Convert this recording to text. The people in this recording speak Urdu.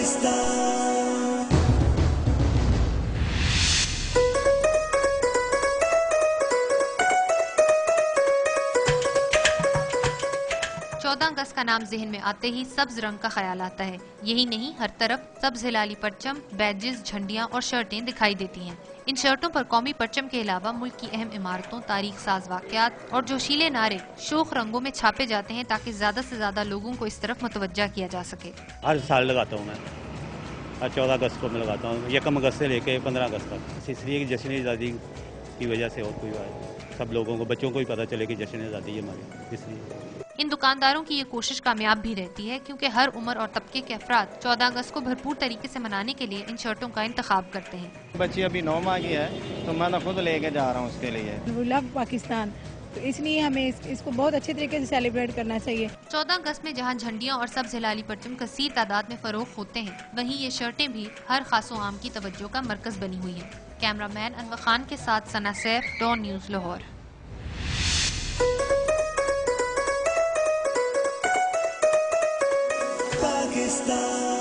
پاکستان 14 اگست کا نام ذہن میں آتے ہی سبز رنگ کا خیال آتا ہے. یہی نہیں، ہر طرف سبز ہلالی پرچم، بیجز، جھنڈیاں اور شرٹیں دکھائی دیتی ہیں. ان شرٹوں پر قومی پرچم کے علاوہ ملک کی اہم عمارتوں، تاریخ ساز واقعات اور جوشیلے نعرے شوخ رنگوں میں چھاپے جاتے ہیں تاکہ زیادہ سے زیادہ لوگوں کو اس طرف متوجہ کیا جا سکے. ہر سال لگاتا ہوں میں، ہر 14 اگست کو میں لگاتا ہوں، 1 اگست سے لے کے 15 اگست تک. اس لیے کہ جشن آزادی کی وجہ سے اور کوئی بات نہیں، سب لوگوں کو، بچوں کو بھی پتہ چلے کہ جشن آزادی ہے ہماری، اس لیے. ان دکانداروں کی یہ کوشش کامیاب بھی رہتی ہے کیونکہ ہر عمر اور طبقے کے افراد 14 اگست کو بھرپور طریقے سے منانے کے لیے ان شرٹوں کا انتخاب کرتے ہیں. بچی ابھی 9 ماہ کی ہے تو میں خود لے کے جا رہا ہوں اس کے لیے. We love پاکستان، تو اس لیے ہمیں اس کو بہت اچھے طریقے سے سیلیبریٹ کرنا چاہیے. 14 اگست میں جہاں جھنڈیاں اور سبز ہلالی پرچم کثیر تعداد میں فروخت ہوتے ہیں، وہیں یہ شرٹیں بھی ہر خاص و عام کی توجہ کا مرکز بنی ہوئی ہیں. کیمرہ مین انور خان کے ساتھ ثنا سیف، ڈان نیوز، لاہور. پاکستان